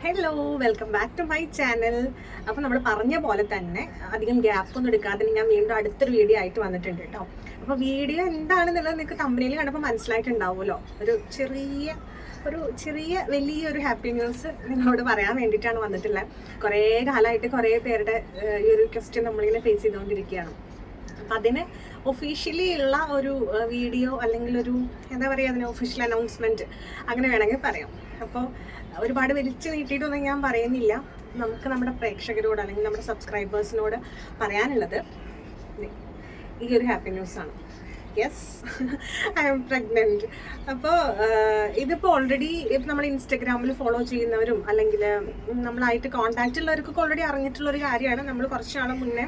Hello, welcome back to my channel. അപ്പോൾ നമ്മൾ പറഞ്ഞ പോലെ തന്നെ അധികം ഗ്യാപ്പൊന്നും എടുക്കാതെ ഞാൻ വീണ്ടും അടുത്തൊരു വീഡിയോ ആയിട്ട് വന്നിട്ടുണ്ട് കേട്ടോ. അപ്പോൾ വീഡിയോ എന്താണെന്നുള്ളത് നിങ്ങൾക്ക് തമ്പനയിൽ കണ്ടപ്പോൾ മനസ്സിലായിട്ടുണ്ടാവുമല്ലോ. ചെറിയ വലിയൊരു ഹാപ്പി ന്യൂസ് നിങ്ങളോട് പറയാൻ വേണ്ടിയിട്ടാണ് വന്നിട്ടുള്ളത്. കുറേ കാലമായിട്ട് കുറേ പേരുടെ ഈ ഒരു ക്വസ്റ്റ്യൻ നമ്മളിങ്ങനെ ഫേസ് ചെയ്തുകൊണ്ടിരിക്കുകയാണ്. അപ്പം അതിന് ഒഫീഷ്യലി ഉള്ള ഒരു വീഡിയോ അല്ലെങ്കിൽ ഒരു എന്താ പറയുക, അതിന് ഒഫീഷ്യൽ അനൗൺസ്മെൻറ്റ് അങ്ങനെ വേണമെങ്കിൽ പറയാം. അപ്പോൾ ഒരുപാട് വലിച്ചു നീട്ടിയിട്ടൊന്നും ഞാൻ പറയുന്നില്ല. നമുക്ക് നമ്മുടെ പ്രേക്ഷകരോട് അല്ലെങ്കിൽ നമ്മുടെ സബ്സ്ക്രൈബേഴ്സിനോട് പറയാനുള്ളത് ഈ ഒരു ഹാപ്പി ന്യൂസാണ്. Yes, I am pregnant. അപ്പോൾ ഇതിപ്പോൾ ഓൾറെഡി നമ്മൾ ഇൻസ്റ്റഗ്രാമിൽ ഫോളോ ചെയ്യുന്നവരും അല്ലെങ്കിൽ നമ്മളായിട്ട് കോൺടാക്റ്റ് ഉള്ളവർക്കൊക്കെ ഓൾറെഡി അറിഞ്ഞിട്ടുള്ളൊരു കാര്യമാണ്. നമ്മൾ കുറച്ച് നാൾ മുന്നേ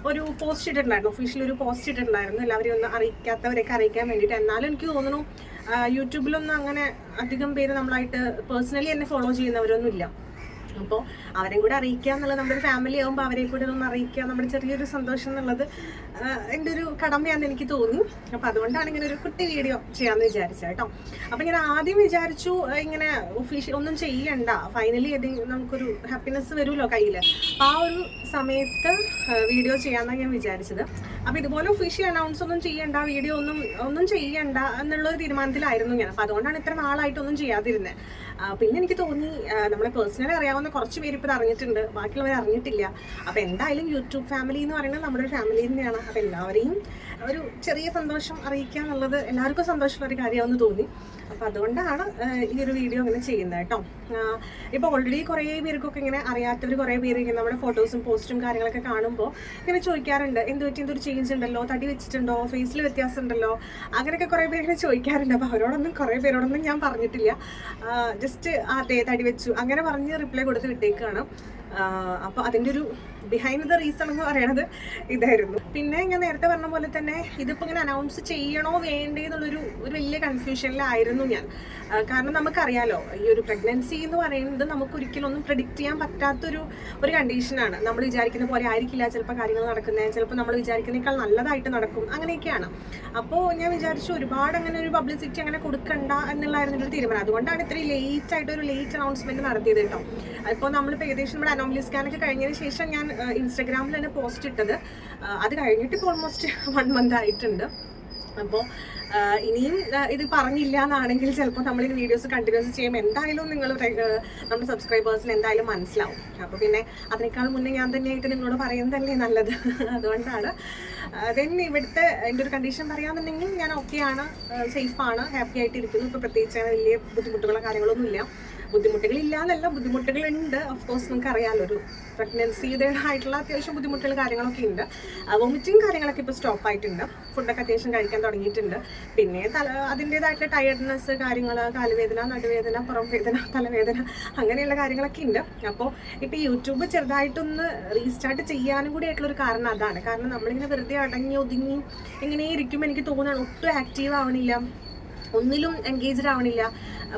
ഒരു പോസ്റ്റ് ഇട്ടിട്ടുണ്ടായിരുന്നു, ഒഫീഷ്യലി ഒരു പോസ്റ്റ് ഇട്ടിട്ടുണ്ടായിരുന്നു, എല്ലാവരെയും ഒന്ന് അറിയിക്കാത്തവരെയൊക്കെ അറിയിക്കാൻ വേണ്ടിയിട്ട്. എന്നാലും എനിക്ക് തോന്നുന്നു യൂട്യൂബിലൊന്നും അങ്ങനെ അധികം പേര് നമ്മളായിട്ട് പേഴ്സണലി എന്നെ ഫോളോ ചെയ്യുന്നവരൊന്നും ഇല്ല. അപ്പോൾ അവരെയും കൂടെ അറിയിക്കുക എന്നുള്ളത്, നമ്മുടെ ഒരു ഫാമിലി ആകുമ്പോൾ അവരെ കൂടെ ഒന്ന് അറിയിക്കുക, നമ്മുടെ ചെറിയൊരു സന്തോഷം എന്നുള്ളത് എൻ്റെ ഒരു കടമയാണെന്ന് എനിക്ക് തോന്നി. അപ്പോൾ അതുകൊണ്ടാണ് ഇങ്ങനെ ഒരു കുട്ടി വീഡിയോ ചെയ്യാമെന്ന് വിചാരിച്ചത് കേട്ടോ. അപ്പോൾ ഞാൻ ആദ്യം വിചാരിച്ചു ഇങ്ങനെ ഒഫീഷ്യൽ ഒന്നും ചെയ്യണ്ട, ഫൈനലി നമുക്കൊരു ഹാപ്പിനെസ് വരുമല്ലോ കയ്യിൽ, ആ ഒരു സമയത്ത് വീഡിയോ ചെയ്യാമെന്നാണ് ഞാൻ വിചാരിച്ചത്. അപ്പോൾ ഇതുപോലെ ഒഫീഷ്യൽ അനൗൺസ് ഒന്നും ചെയ്യണ്ട, വീഡിയോ ഒന്നും ചെയ്യണ്ട എന്നുള്ളൊരു തീരുമാനത്തിലായിരുന്നു ഞാൻ. അപ്പോൾ അതുകൊണ്ടാണ് ഇത്ര നാളായിട്ടൊന്നും ചെയ്യാതിരുന്നത്. പിന്നെ എനിക്ക് തോന്നി നമ്മളെ പേഴ്സണലി അറിയാവുന്ന കുറച്ച് പേര് ഇപ്പോൾ അറിഞ്ഞിട്ടുണ്ട്, ബാക്കിയുള്ളവർ അറിഞ്ഞിട്ടില്ല. അപ്പോൾ എന്തായാലും യൂട്യൂബ് ഫാമിലി എന്ന് പറയുന്നത് നമ്മുടെ ഒരു ഫാമിലി തന്നെയാണ്. അപ്പോൾ എല്ലാവരെയും ഒരു ചെറിയ സന്തോഷം അറിയിക്കുക എന്നുള്ളത് എല്ലാവർക്കും സന്തോഷമുള്ളൊരു കാര്യമാണെന്ന് തോന്നി. അപ്പോൾ അതുകൊണ്ടാണ് ഈ ഒരു വീഡിയോ അങ്ങനെ ചെയ്യുന്നത് കേട്ടോ. ഇപ്പോൾ ഓൾറെഡി കുറേ പേർക്കൊക്കെ ഇങ്ങനെ അറിയാത്തവർ കുറേ പേര് ഇങ്ങനെ നമ്മുടെ ഫോട്ടോസും പോസ്റ്റും കാര്യങ്ങളൊക്കെ കാണുമ്പോൾ ഇങ്ങനെ ചോദിക്കാറുണ്ട്, എന്തൊരു ചേഞ്ച് ഉണ്ടല്ലോ, തടി വെച്ചിട്ടുണ്ടോ, ഫേസിൽ വ്യത്യാസം ഉണ്ടല്ലോ, അങ്ങനെയൊക്കെ കുറേ പേര് ഇങ്ങനെ ചോദിക്കാറുണ്ട്. അപ്പോൾ കുറേ പേരോടൊന്നും ഞാൻ പറഞ്ഞിട്ടില്ല, ജസ്റ്റ് അതെ തടി വെച്ചു അങ്ങനെ പറഞ്ഞ് റിപ്ലൈ കൊടുത്ത് വിട്ടേക്കാണ്. അപ്പോൾ അതിൻ്റെ ഒരു ബിഹൈൻഡ് ദ റീസൺ എന്ന് പറയണത് ഇതായിരുന്നു. പിന്നെ ഞാൻ നേരത്തെ പറഞ്ഞ പോലെ തന്നെ ഇതിപ്പോൾ ഇങ്ങനെ അനൗൺസ് ചെയ്യണോ വേണ്ടേ എന്നുള്ളൊരു വലിയ കൺഫ്യൂഷനിലായിരുന്നു ഞാൻ. കാരണം നമുക്കറിയാലോ, ഈ ഒരു പ്രഗ്നൻസി എന്ന് പറയുന്നത് നമുക്ക് ഒരിക്കലും ഒന്നും പ്രെഡിക്റ്റ് ചെയ്യാൻ പറ്റാത്തൊരു കണ്ടീഷനാണ്. നമ്മൾ വിചാരിക്കുന്ന പോലെ ആയിരിക്കില്ല ചിലപ്പോൾ കാര്യങ്ങൾ നടക്കുന്നത്, ചിലപ്പോൾ നമ്മൾ വിചാരിക്കുന്നതിനേക്കാൾ നല്ലതായിട്ട് നടക്കും, അങ്ങനെയൊക്കെയാണ്. അപ്പോൾ ഞാൻ വിചാരിച്ചു ഒരുപാട് അങ്ങനെ ഒരു പബ്ലിസിറ്റി അങ്ങനെ കൊടുക്കണ്ട എന്നുള്ളായിരുന്നു ഒരു തീരുമാനം. അതുകൊണ്ടാണ് ഇത്രയും ലേറ്റ് അനൗൺസ്മെൻറ്റ് നടത്തിയത് കേട്ടോ. ഇപ്പോൾ നമ്മളിപ്പോൾ ഏകദേശം നമ്മുടെ അനോമലി സ്കാനൊക്കെ കഴിഞ്ഞതിന് ശേഷം ഞാൻ ഇൻസ്റ്റഗ്രാമിൽ തന്നെ പോസ്റ്റ് ഇട്ടത്. അത് കഴിഞ്ഞിട്ട് ഇപ്പോൾ ഓൾമോസ്റ്റ് 1 month ആയിട്ടുണ്ട്. അപ്പോൾ ഇനിയും ഇത് പറഞ്ഞില്ല എന്നാണെങ്കിൽ ചിലപ്പോൾ നമ്മൾ ഈ വീഡിയോസ് കണ്ടിന്യൂസ് ചെയ്യുമ്പോൾ എന്തായാലും നിങ്ങൾ നമ്മുടെ സബ്സ്ക്രൈബേഴ്സിന് എന്തായാലും മനസ്സിലാവും. അപ്പോൾ പിന്നെ അതിനേക്കാൾ മുന്നേ ഞാൻ തന്നെയായിട്ട് നിങ്ങളോട് പറയുന്നതല്ലേ നല്ലത്. അതുകൊണ്ടാണ് ദെൻ ഇവിടുത്തെ എൻ്റെ ഒരു കണ്ടീഷൻ പറയാമെന്നുണ്ടെങ്കിൽ ഞാൻ ഓക്കെയാണ്, സേഫാണ്, ഹാപ്പി ആയിട്ടിരിക്കുന്നു. ഇപ്പോൾ പ്രത്യേകിച്ച് വലിയ ബുദ്ധിമുട്ടുകളോ കാര്യങ്ങളൊന്നും ഇല്ല. ബുദ്ധിമുട്ടുകളില്ല എന്നല്ല, ബുദ്ധിമുട്ടുകളുണ്ട്. ഓഫ്കോഴ്സ് നമുക്കറിയാമല്ലോ, ഒരു പ്രഗ്നൻസിയുടെ ആയിട്ടുള്ള അത്യാവശ്യം ബുദ്ധിമുട്ടുകൾ കാര്യങ്ങളൊക്കെ ഉണ്ട്. വോമിറ്റിങ് കാര്യങ്ങളൊക്കെ ഇപ്പോൾ സ്റ്റോപ്പ് ആയിട്ടുണ്ട്, ഫുഡൊക്കെ അത്യാവശ്യം കഴിക്കാൻ തുടങ്ങിയിട്ടുണ്ട്. പിന്നെ അതിൻ്റേതായിട്ടുള്ള ടയർഡ്നെസ് കാര്യങ്ങൾ, കാലുവേദന, നടുവേദന, പുറം വേദന, തലവേദന, അങ്ങനെയുള്ള കാര്യങ്ങളൊക്കെ ഉണ്ട്. അപ്പോൾ ഇപ്പോൾ യൂട്യൂബ് ചെറുതായിട്ടൊന്ന് റീസ്റ്റാർട്ട് ചെയ്യാനും കൂടി ആയിട്ടുള്ളൊരു കാരണം അതാണ്. കാരണം നമ്മളിങ്ങനെ വെറുതെ അടങ്ങി ഒതുങ്ങി ഇങ്ങനെ ഇരിക്കുമ്പോൾ എനിക്ക് തോന്നുകയാണ് ഒട്ടും ആക്റ്റീവ് ആവണില്ല, ഒന്നിലും എൻഗേജ്ഡ് ആവണില്ല.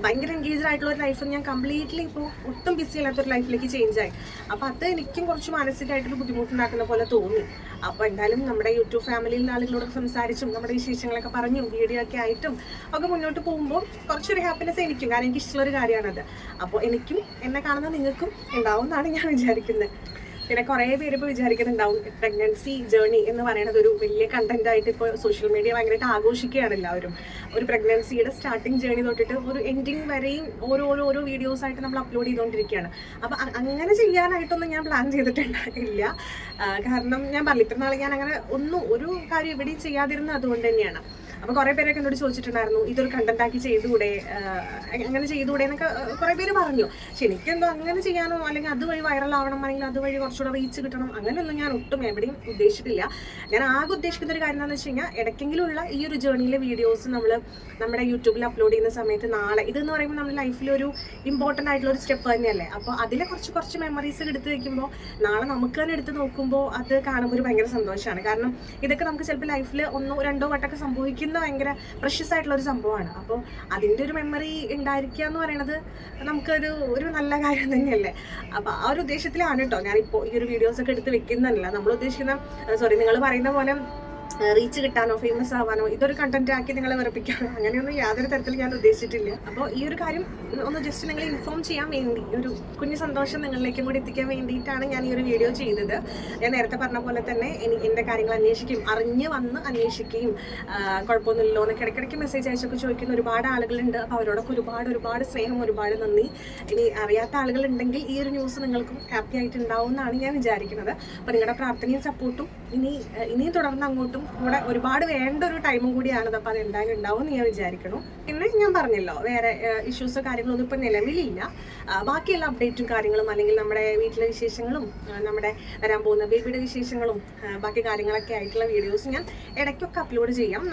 ഭയങ്കര എൻഗേജ്ഡ് ആയിട്ടുള്ള ഒരു ലൈഫ് ഞാൻ കംപ്ലീറ്റ്ലി ഇപ്പോൾ ഒട്ടും ബിസി അല്ലാത്തൊരു ലൈഫിലേക്ക് ചേഞ്ചായി. അപ്പോൾ അത് എനിക്കും കുറച്ച് മാനസികമായിട്ടൊരു ബുദ്ധിമുട്ടുണ്ടാക്കുന്ന പോലെ തോന്നി. അപ്പോൾ എന്തായാലും നമ്മുടെ യൂട്യൂബ് ഫാമിലിയിൽ ആളുകളോട് സംസാരിച്ചും നമ്മുടെ വിശേഷങ്ങളൊക്കെ പറഞ്ഞും വീഡിയോ ഒക്കെ ആയിട്ടും ഒക്കെ മുന്നോട്ട് പോകുമ്പോൾ കുറച്ചൊരു ഹാപ്പിനെസ് എനിക്കും, കാരണം എനിക്ക് ഇഷ്ടമുള്ളൊരു കാര്യമാണത്. അപ്പോൾ എനിക്കും എന്നെ കാണുന്ന നിങ്ങൾക്കും ഉണ്ടാവും എന്നാണ് ഞാൻ വിചാരിക്കുന്നത്. പിന്നെ കുറേ പേര് ഇപ്പോൾ വിചാരിക്കുന്നുണ്ടാവും പ്രഗ്നൻസി ജേർണി എന്ന് പറയുന്നത് ഒരു വലിയ കണ്ടന്റ് ആയിട്ട് ഇപ്പോൾ സോഷ്യൽ മീഡിയ ഭയങ്കരമായിട്ട് ആഘോഷിക്കുകയാണ് എല്ലാവരും. ഒരു പ്രഗ്നൻസിയുടെ സ്റ്റാർട്ടിങ് ജേർണി തൊട്ടിട്ട് ഒരു എൻഡിങ് വരെയും ഓരോ വീഡിയോസ് ആയിട്ട് നമ്മൾ അപ്ലോഡ് ചെയ്തുകൊണ്ടിരിക്കുകയാണ്. അപ്പോൾ അങ്ങനെ ചെയ്യാനായിട്ടൊന്നും ഞാൻ പ്ലാൻ ചെയ്തിട്ടുണ്ടായില്ല. കാരണം ഞാൻ പറഞ്ഞില്ല, ഇത്ര നാളെ ഞാൻ അങ്ങനെ ഒരു കാര്യം എവിടെയും ചെയ്യാതിരുന്നത് അതുകൊണ്ട് തന്നെയാണ്. അപ്പോൾ കുറേ പേരൊക്കെ എന്നോട് ചോദിച്ചിട്ടുണ്ടായിരുന്നു, ഇതൊരു കണ്ടന്റ് ആക്കി ചെയ്തുകൂടെ, അങ്ങനെ ചെയ്തുകൂടെ എന്നൊക്കെ കുറേ പേര് പറഞ്ഞു. പക്ഷെ എനിക്കെന്തോ അങ്ങനെ ചെയ്യാനോ അല്ലെങ്കിൽ അതുവഴി വൈറലാവണം അല്ലെങ്കിൽ അതുവഴി കുറച്ചുകൂടെ റീച്ച് കിട്ടണം അങ്ങനെയൊന്നും ഞാൻ ഒട്ടും എവിടെയും ഉദ്ദേശിച്ചിട്ടില്ല. ഞാൻ ആകെ ഉദ്ദേശിക്കുന്ന ഒരു കാര്യം എന്താണെന്ന് വെച്ച് കഴിഞ്ഞാൽ, ഇടയ്ക്കെങ്കിലുള്ള ഈ ഒരു ജേർണിയിലെ വീഡിയോസ് നമ്മൾ നമ്മുടെ യൂട്യൂബിൽ അപ്ലോഡ് ചെയ്യുന്ന സമയത്ത് നാളെ ഇതെന്ന് പറയുമ്പോൾ നമ്മുടെ ലൈഫിലൊരു ഇമ്പോർട്ടൻ്റ് ആയിട്ടുള്ള ഒരു സ്റ്റെപ്പ് തന്നെയല്ലേ. അപ്പോൾ അതിലെ കുറച്ച് മെമ്മറീസ് എടുത്ത് വയ്ക്കുമ്പോൾ നാളെ നമുക്ക് തന്നെ എടുത്ത് നോക്കുമ്പോൾ അത് കാണുമ്പോൾ ഒരു ഭയങ്കര സന്തോഷമാണ്. കാരണം ഇതൊക്കെ നമുക്ക് ചിലപ്പോൾ ലൈഫിൽ 1-2 വട്ടമൊക്കെ സംഭവിക്കുന്ന ഭയങ്കര പ്രഷ്യസ് ആയിട്ടുള്ള ഒരു സംഭവമാണ്. അപ്പോൾ അതിൻ്റെ ഒരു മെമ്മറി ഉണ്ടായിരിക്കുക എന്ന് പറയുന്നത് നമുക്കൊരു നല്ല കാര്യം തന്നെയല്ലേ. അപ്പോൾ ആ ഒരു ഉദ്ദേശത്തിലാണ് കേട്ടോ ഞാനിപ്പോൾ ഈ ഒരു വീഡിയോസൊക്കെ എടുത്ത് വെക്കുന്നതല്ല. നമ്മൾ ഉദ്ദേശിക്കുന്ന നിങ്ങൾ പറയുന്ന പോലെ റീച്ച് കിട്ടാനോ ഫേമസ് ആവാനോ ഇതൊരു കണ്ടന്റ് ആക്കി നിങ്ങളെ വെറുപ്പിക്കാനോ അങ്ങനെയൊന്നും യാതൊരു തരത്തിൽ ഞാൻ ഉദ്ദേശിച്ചിട്ടില്ല. അപ്പോൾ ഈ ഒരു കാര്യം ഒന്ന് ജസ്റ്റ് നിങ്ങളെ ഇൻഫോം ചെയ്യാൻ വേണ്ടി, ഒരു കുഞ്ഞു സന്തോഷം നിങ്ങളിലേക്കും കൂടി എത്തിക്കാൻ വേണ്ടിയിട്ടാണ് ഞാൻ ഈ ഒരു വീഡിയോ ചെയ്തത്. ഞാൻ നേരത്തെ പറഞ്ഞ പോലെ തന്നെ എൻ്റെ കാര്യങ്ങൾ അന്വേഷിക്കുകയും അറിഞ്ഞ് വന്ന് അന്വേഷിക്കുകയും കുഴപ്പമൊന്നുമില്ലല്ലോ എന്നൊക്കെ ഇടയ്ക്കിടയ്ക്ക് മെസ്സേജ് അയച്ചൊക്കെ ചോദിക്കുന്ന ഒരുപാട് ആളുകളുണ്ട്. അപ്പോൾ അവരോടൊക്കെ ഒരുപാട് സ്നേഹം, ഒരുപാട് നന്ദി. ഇനി അറിയാത്ത ആളുകളുണ്ടെങ്കിൽ ഈ ഒരു ന്യൂസ് നിങ്ങൾക്കും ഹാപ്പി ആയിട്ടുണ്ടാവും എന്നാണ് ഞാൻ വിചാരിക്കുന്നത്. അപ്പോൾ നിങ്ങളുടെ പ്രാർത്ഥനയും സപ്പോർട്ടും ഇനിയും തുടർന്ന് അങ്ങോട്ടും കൂടെ ഒരുപാട് വേണ്ട ഒരു ടൈമും കൂടിയാണത്. അപ്പോൾ അത് എന്തായാലും ഉണ്ടാവും എന്ന് ഞാൻ വിചാരിക്കണം. പിന്നെ ഞാൻ പറഞ്ഞല്ലോ, വേറെ ഇഷ്യൂസോ കാര്യങ്ങളൊന്നും ഇപ്പോൾ നിലവിലില്ല. ബാക്കിയുള്ള അപ്ഡേറ്റും കാര്യങ്ങളും അല്ലെങ്കിൽ നമ്മുടെ വീട്ടിലെ വിശേഷങ്ങളും നമ്മുടെ വരാൻ പോകുന്ന ബേബിയുടെ വിശേഷങ്ങളും ബാക്കി കാര്യങ്ങളൊക്കെ ആയിട്ടുള്ള വീഡിയോസ് ഞാൻ ഇടയ്ക്കൊക്കെ അപ്ലോഡ് ചെയ്യാം.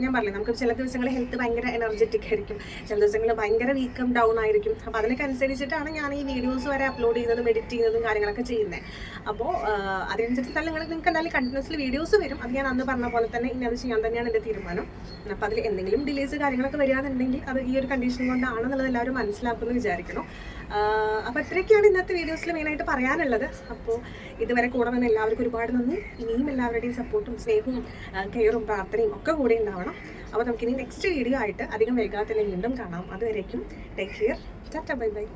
ഞാൻ പറഞ്ഞില്ല, നമുക്ക് ചില ദിവസങ്ങൾ ഹെൽത്ത് ഭയങ്കര എനർജറ്റിക് ആയിരിക്കും, ചില ദിവസങ്ങൾ ഭയങ്കര വീക്കം ഡൗൺ ആയിരിക്കും. അപ്പോൾ അതിനൊക്കെ അനുസരിച്ചിട്ടാണ് ഞാൻ ഈ വീഡിയോസ് വരെ അപ്ലോഡ് ചെയ്യുന്നതും എഡിറ്റ് ചെയ്യുന്നതും കാര്യങ്ങളൊക്കെ ചെയ്യുന്നത്. അപ്പോൾ അതിനനുസരിച്ച് നിങ്ങൾക്ക് എന്തായാലും കണ്ടിന്യൂസ്ലി വീഡിയോസ് വരും. അത് ഞാൻ അന്ന് പറഞ്ഞ പോലെ തന്നെ ഇനി അത് ചെയ്യാൻ തന്നെയാണ് എൻ്റെ തീരുമാനം. അപ്പോൾ അതിൽ എന്തെങ്കിലും ഡിലേസ് കാര്യങ്ങളൊക്കെ വരികയാണെന്നുണ്ടെങ്കിൽ അത് ഈ ഒരു കണ്ടീഷൻ കൊണ്ടാണെന്നുള്ളത് എല്ലാവരും മനസ്സിലാക്കുമെന്ന് വിചാരിക്കണം. അപ്പോൾ ഇത്രയൊക്കെയാണ് ഇന്നത്തെ വീഡിയോസിൽ മെയിനായിട്ട് പറയാനുള്ളത്. അപ്പോൾ ഇതുവരെ കൂടെ നിന്ന് എല്ലാവർക്കും ഒരുപാട് നന്ദി. ഇനിയും എല്ലാവരുടെയും സപ്പോർട്ടും സ്നേഹവും കെയറും പ്രാർത്ഥനയും ഒക്കെ കൂടെ ഉണ്ടാവണം. അപ്പോൾ നമുക്കിനി നെക്സ്റ്റ് വീഡിയോ ആയിട്ട് അധികം വൈകാതെ തന്നെ വീണ്ടും കാണാം. അതുവരേക്കും take care. Tata, bye bye.